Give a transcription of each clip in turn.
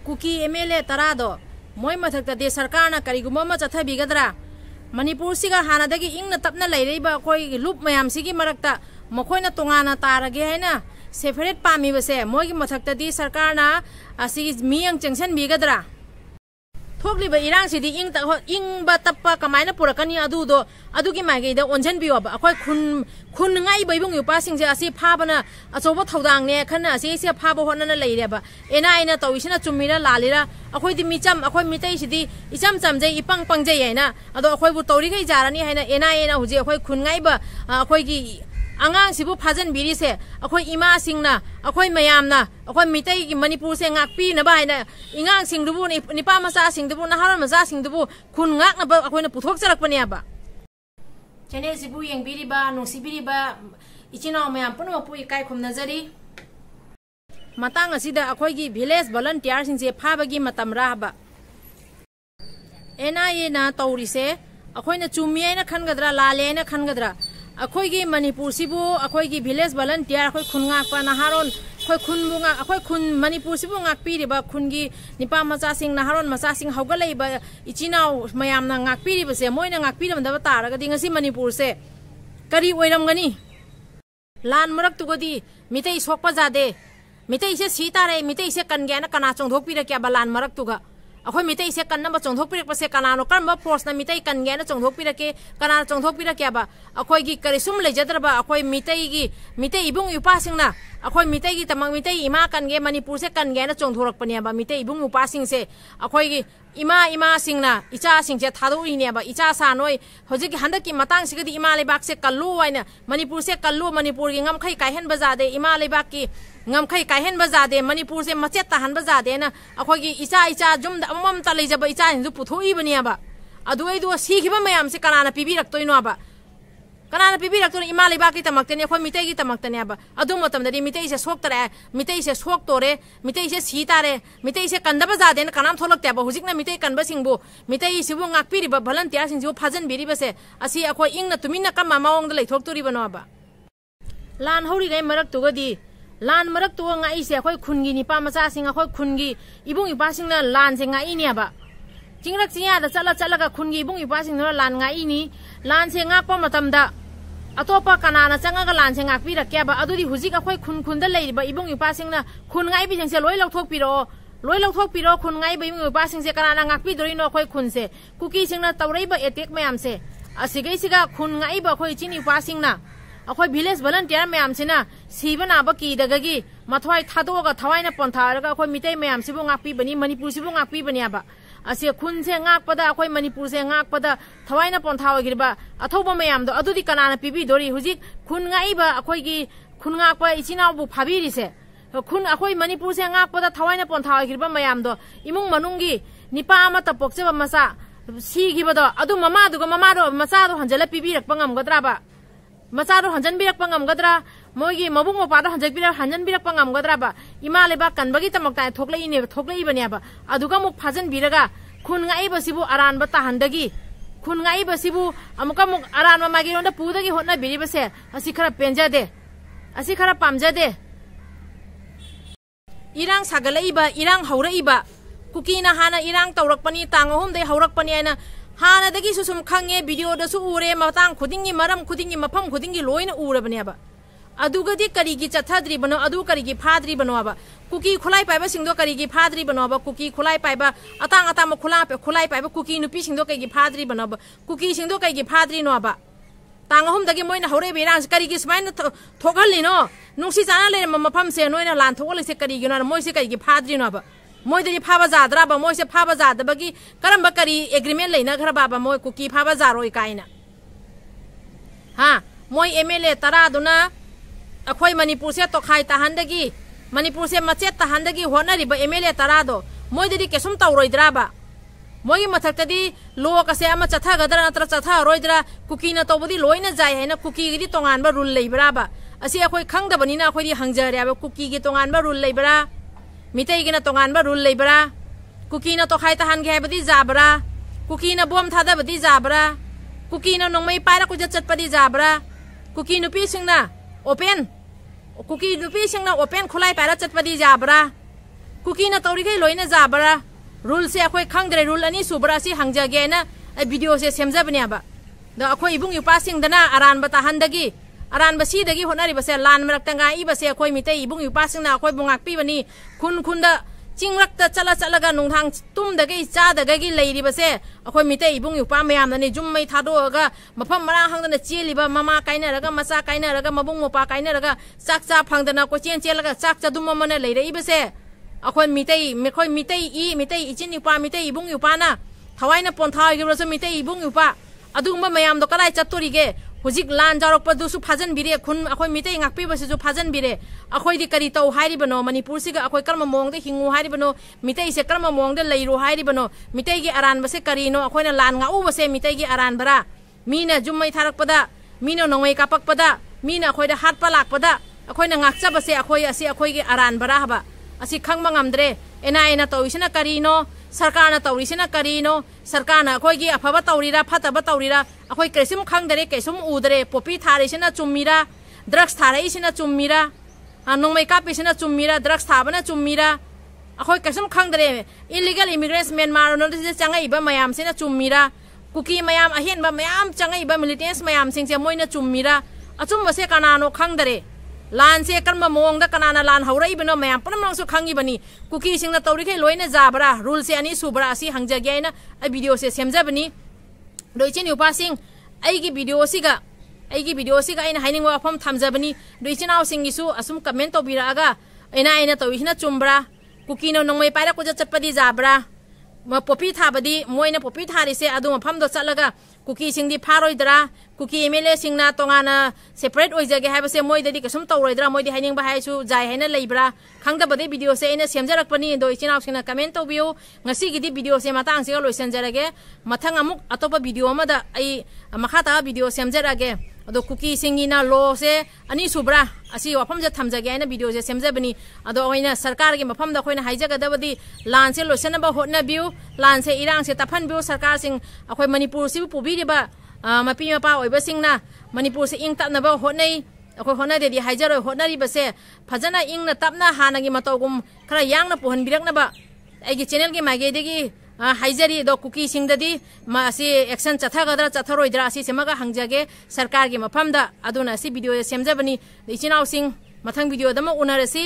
Cookie MLA तरादो मोय मथक्तदे सरकारना करिगुम मा चथबिगद्रा मणिपुर सिगा हानादगी इंगना तपना लैरेबा अखोय लुप मयाम सिगी मरक्ता मखोयना तोंगाना तारगे हैना सेपरेट पामीबसे मोयगी मथक्तदि सरकारना असिगी मियंग चंगसनबिगद्रा थोकलिबा इरांगसिदि इंगबा तप्पा कमायना पुरकनी अदुदो अदुगी माइगैदा ओनजनबियोबा अखोय खुन ngai बैबुंग युपासिंगसे असि फाबना अचौबा थौदांगने खन्ना असि से फाबा होनना लैरेबा एना तौइसना चुम्मिरा लालिरा अखोयदि मिचम अखोय मितैसिदि इचम चमजै इपंग पंगजै हैना अदो अखोयबु तौरिगै जारानी हैना एना हुजे अखोय खुन ngai ba अखोयगी आंगांग सिबु फाजन बिरिसे अखोय इमा सिंगना अखोय मयामना अखोय मितै की मणिपुर से ngakpi na ba हैना इंगांग सिंगदुबु निपा मचा सिंगदुबु नहारन मचा सिंगदुबु खुन ngakना अखोयना पुथोक चरकपनियाबा चैनल सिबु येंबिरिबा नुसिबिरिबा इचिनाव मयाम पुनमपु इकाय खुमनजरी मतंग असिदा अखोयगी विलेज वॉलंटियर सिंसे फाबगी मतम राहबा NIA ना तौरिसे अखोयना चुमियैना खनगद्रा लालेना खनगद्रा अखोयगी मणिपुर सिबु अखोयगी विलेज वॉलंटियर अखोय खुनगाकपा नहारोन अखोय खुनबुंगा अखोय खुन Manipur सिबु ngakpiriba खुनगी Nipah मचासिंग नहारोन मचासिंग हौगलैबा इचिनाव मयामना ngakpiribase Moyna ngakpiramdaba तारगदि ngasi Manipur से करी ओइरमगनी लान मरक्तुगदि मितै सोकपा जादे मितै से सीतारे मितै से कनगेना कना चोंधोकपिरक्या बलान मरक्तुगा अखोय मितै से कन्नबा चोंधोकपिरकपसे कनानो करम फोर्सना मितै कनगेना चोंधोकपिरके कना चोंधोकपिरक्याबा अखोयगी करिसुम लेजद्रबा अखोय मितै इबुंग युपासिंगना अखोय मितैगी तमंग मितै इमा कनगे मणिपुर से कनगेना चोंधोरकपनियाबा मितै इबुंग युपासिंग से अखोयगी इमा सिंगना इचा सिंगसे थादोइनेबा इचा सानोय होजिक हंदकी मतांग सिगदि इमा लेबाक से कल्लु वाइना मणिपुर से कल्लु मणिपुर की ngमखै कायहन बजादे इमा लेबाक की ngमखै कायहन बजादे मणिपुर से मचेत तहन बजादे ना अखोयगी इचा जुम अमम तलैजब इचा हिंदु पुथोइबनियाबा अदुइदो सिखिबा मयाम से कनाना पिबिरक्तोइनोबा कनाना पिबिरक्तोन इमा लेबाकी तमक्तने अखोय मितैगी तमक्तनेबा अदु मतमदि मितै से सोक्तरे मितै से सोक्तोरे मितै से सीतारे मितै से कंदबा जादेन कनाम थोलक्तेबा हुजिकना मितै कनबा सिंबु मितै सिबु ngakpiriba volunteer सिंजु फाजन बिरिबसे असि अखोय इंगना तुमिना कम मावंगदा लैथोक्तोरिबनोबा लान हौरिगै मरक्तुगदि लान मरक्तु ngaiसे अखोय खुनगी निपा मचा सिंग अखोय खुनगी इबुंग इपासिंगना लान से ngaiनियाबा चिंगरक चियादा चलगा खुनगी इबुंग इपासिंगना लान ngaiनि लान से ngakpa matamda अतोपा कनाना चंगा लान से ngakpirक्याबा अदुदि हुजिक अखोय खुनदा लैरिबा इबुंग इपासिंगना खुन ngai बिजंसे लोय लौथोकपिरो खुन ngai इबुंग इपासिंगसे कनाना ngakpidोरिनो अखोय खुनसे कुकी सिंगना तौरैबा एटेक मयामसे असिगैसिगा खुन ngai बा अखोय चिनि इपासिंगना अखोय विलेज वॉलंटियर मयामसिना सिबनाबा कीदगगी मथवाय थादोगा थवाइना पंथारगा अखोय मितै मयामसिबु ngakpibani मणिपुर सिबु ngakpibaniaba असे खुन से ngakpada अखोय मणिपुर से ngakpada थवाइना पंथावगिरबा अथौबा मयामदो अदुदि कनाना पिबिदोरि हुजिक खुन ngai बा अखोयगी खुन ngakpa इचिनावबु फाबिरिसे खुन अखोय मणिपुर से ngakpada थवाइना पंथावगिरबा मयामदो इमुंग मनुंगी निपा अमता पोक्सेबा मसा सिगिबदो अदु ममादो मचादो हंजला पिबिरकपा ngamgadraba मचारो हंजन बिरकपा ngamgadra मोगी मबुंग मपादो हंजन बिरकपा ngamgadraba इमा लेबा कनबगी तमक्ता थोक्लैबनियाबा अदुगा मुक फाजन बिरगा खुन ngai बसिबु अरानबा ताहंदगी खुन ngai बसिबु अमुका मुक अरानबा मागिरोंदा पुदगी होना बिरिबसे असि खरा पेंजादे असि खरा पामजादे इरांग सागलैबा इरांग हौरैबा कुकीना हाना इरांग तौरकपनी तांग अहुमदै हौरकपनी आइना हानादगी सुसुम खंगे वीडियोदसु उरे मतंग खुदिंगी मरम खुदिंगी मफम खुदिंगी लोइना उरबनेबा अदुगदि करिगी चथद्रिबनो अदु करिगी फाद्रिबनोबा कुकी खुलाई पाइबा सिंगदो करिगी फाद्रिबनोबा कुकी खुलाई पाइबा अतांग खुलाई पाइबा कुकी नुपी सिंगदो करिगी फाद्रिबनोबा कुकी सिंगदो करिगी फाद्रिनोबा तांग अहुमदगी मोइना हौरे बेरांस करिगी स्माइन थोगलिनो नुसी जाना ले मफम से नोइना लान थोगलिसे करिगिनो मोइसे करिगी फाद्रिनोबा मोइदरी फाबा जाद्राबा मोइसे फाबा जादबगी करम्बा करी एग्रीमेंट लेना खरबाबा मोइ कुकी फाबा जारोय काइना हा मोइ MLA तरादुना अखोय मणिपुर से तोखाय ताहंदगी मणिपुर से मचेत ताहंदगी होनरिबा MLA तरादो मोइदरी केसुम तौरोइद्राबा मोइ मथक्तदी लोकसे अमा चथागदरा नत्र चथारोइद्रा कुकीना तौबदी लोइना जाय हैना कुकीगी तोंगानबा रूल लेइब्राबा असि अखोय खंगदबनिना अखोयदी हंगजरेबा कुकीगी तोंगानबा रूल लेइब्रा मितैगिना तोंगानबा रूल लेइब्रा कुकीना तोखाय ताहनगे हैबदी जाब्रा कुकीना बोम थादबदी जाब्रा कुकीना नोंमै पायरा कुजा चटपदी जाब्रा कुकी नुपी सिंगना ओपन खुलाई पायरा चटपदी जाब्रा कुकी ना तौरी के लोइना जाबरा रूल से अखोई खंगद्रे रूल अनि सुबरा सी हंगजगे ना वीडियो से सेमजबने बा द अखोई इबुंग युपासिंग दना अरान बता हंदगी अरान बसी दगी होनारी बसे लान मरक्ता गाई बसे अखोई मिते इबुंग युपासिंग ना अखोई बुंगाक पीबनी खुन खुंदा चिंगरक्ता चला चलगा नुंथांग तुम दगी चा दगी लेरी बसे अखोई मिते इबुंग युपा मयाम दनी जुम्मई थादोगा मफम मरा हंगदना चेलिबा ममा काइनरगा मचा काइनरगा मबुंग मोपा काइनरगा चाक चा फंगदना कोचेन चेलगा चाक चा दुम मने लेरई बसे अखोई मिते इचिन युपा मिते इबुंग युपाना थवाइना पोंथा गिरसो मिते इबुंग युपा अदुगुम्बा मयाम दो कदाई चत्तोरिगे हुजिक लान जारकपदुसु फाजन बिरे खुन अखोई मिते ngakpi बसेसु फाजन बिरे अखोई दि करी तौ हारिबनो मणिपुर सिगा अखोई कर्म मोंग दे हिंगु हारिबनो मिते से कर्म मोंग दे लैरो हारिबनो मिते गी अरान बसे करीनो अखोइना लान ngau बसे मिते गी अरान बरा मीना जुम्मै थारकपदा मीनो नंगै कापकपदा मीना अखोइदा हातपा लाकपदा अखोइना ngakcha बसे अखोई गी अरान बरा हबा असी खंगबा ngamdre एना तौइसना करीनो सरकार ना तौरीसिना करीनो सरकार ना अखोई गी अफबा तौरीरा फतबा तौरीरा अखोई कैसुम खंगदरे कैसुम उदरे पोपी थारेसिना चुम्मीरा ड्रग्स थारेसिना चुम्मीरा नोंमै कापिसिना चुम्मीरा ड्रग्स थाबना चुम्मीरा अखोई कैसुम खंगदरे इलीगल इमिग्रेंट्स म्यांमार नो चंगैबा मयाम सिना चुम्मीरा कुकी मयाम अहेनबा मयाम चंगैबा मिलिटेंट्स मयाम सिंसे मोइना चुम्मीरा अचुम्बसे कनानो खंगदरे लान से कर्म मोंग कनाना लान हौरईबनो मयाम पुनमसु खंगीबनी कुकी सिंगना तौरीखे लोइना जाबरा रूल से अनि सुबरा असि हंगजगे आइना वीडियो से सेमजबनी दोइचिन युपासिंग आइगी वीडियो सिगा आइना हाइनिंगवा अफम थमजबनी दोइचिनाव सिंगिसु असुम कमेंट तौबिरागा आइना तौइहिना चुम्बरा कुकीनो नंगमै पाइरा कुजा चटपदी जाबरा पोपी थाबदी मोइना पोपी थारिसे अदु मफमदो चलगा कुकी सिंगदी फारोइदरा कुकी एमएलए सिंगना तोंगाना सेपरेट ओइजगे हाबसे मोइददी कसुम तौरोइदरा मोइदी हाइनिंग हाइसु जाय हाइना लेइब्रा खंगदबदे वीडियो से आइना सेमजरकपनी दो इचिनाव सिंगना कमेंट तौबियो ngasiगिदी वीडियो से मतंग सिगा लोइसनजरगे मथंग अमुक अतोपा वीडियो अमदा आई मखाता वीडियो सेमजरगे अदो कुकी सिंगिना लो से अनि सुब्रा असि वफम जे थमजगे आइना वीडियो से सेमजबनी अदो ओइना सरकार के मफम द खोइना हाइजगदबदी लान से लोइसनबा होटनाबिउ लान से इरांग से तफनबिउ सरकार सिंग अखोइ मणिपुर सिबु पुबिरिबा मपी मपा ओइबा सिंगना मणिपुर से इंग तपनबा होटनै अखोइ होटनादेदि हाइजरो होटनारिबसे फजना इंगना तपना हानगी मतौगुम खरा यांगना पुहनबिरकनबा आइगी चैनल के मागेदेगी हाइजरी दो कुकी सिंगददी मासी एक्शन चथागदरा चथरोइदरा असि सेमगा हंगजगे सरकार के मफमदा अदुना असि वीडियो सेमजबनी इचिनाव सिंग मथंग वीडियो दम उनरसी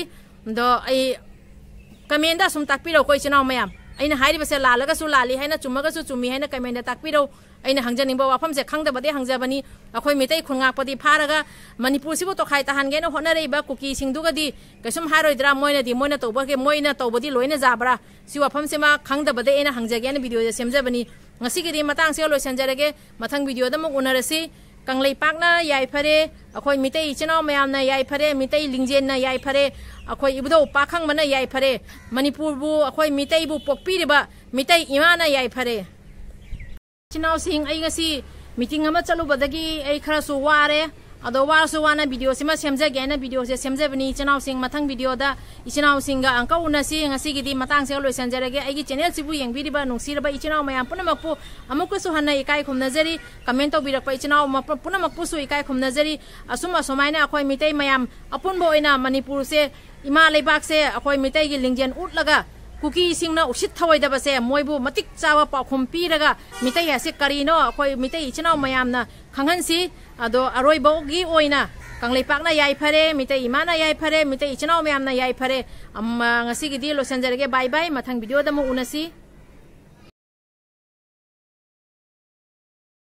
दो आई कमेंदा सुम ताकपिरो कोइ इचिनाव मयाम आइना हाइरिबसे लालगसु लाली हैना चुमगसु चुमी हैना कमेंदा ताकपिरो आइना हंगजनिंबा वाफम से खंगदबदे हंगजबनी अखोइ मितै खुनगापदि फारगा मणिपुर सिबो तोखाइ तहानगेनो होनरेबा कुकी सिंगदुगदी कसुम हारोइदरा मोइना तौबगे मोइना तौबदि लोइना जाबरा सि वाफम सेमा खंगदबदे एना हंगजगेन वीडियो सेमजबनी ngasiगिदि मतंग से लोइसनजरगे मथंग वीडियो दम उनरसी कंगलै पाकना याइ फरे अखोइ मितै इचनाव मयामना याइ फरे मितै लिंगजेनना याइ फरे अखोइ इबदो पाखंग मना याइ फरे मणिपुर बु अखोइ मितै बु पोकपिरिबा मितै इमाना याइ फरे चिनाव सिंग आई ngasi मीटिंग अमा चलुबदगी आई खरासु वारे अदो वारसु वाना वीडियो सिमा सेमजगे ना वीडियो से सेमजबनी चिनाव सिंग मथंग वीडियो दा इचिनाव सिंग अंका उनसी ngasiगिदि मतंग से लोइसनजरगे आइगी चैनल सिबु यंगबिरिबा नुंसिरबा इचिनाव मयाम पुनमकपु अमुकसु हन्ना इकाय खुमनजरी कमेंट तौबिरकपा इचिनाव पुनमकपुसु इकाय खुमनजरी असुम असुमाइना अखोइ मितै मयाम अपुनबो ओइना मणिपुर से इमा लेबाक से अखोइ मितै गी लिंगजेन उटलगा कुकी सिंगना उसित थवैदबसे मोइबु मतिक चावा पाखुम पीरगा मितै हासे करिनो अखोइ मितै इचिनाव मयामना खंगनसी अदो अरोइबोगी ओइना कंगलैपाकना याइ फरे मितै इमाना याइ फरे मितै इचिनाव मयामना याइ फरे ngasigiदि लोसनजरगे बाय बाय मथंग वीडियो दमु उनसी।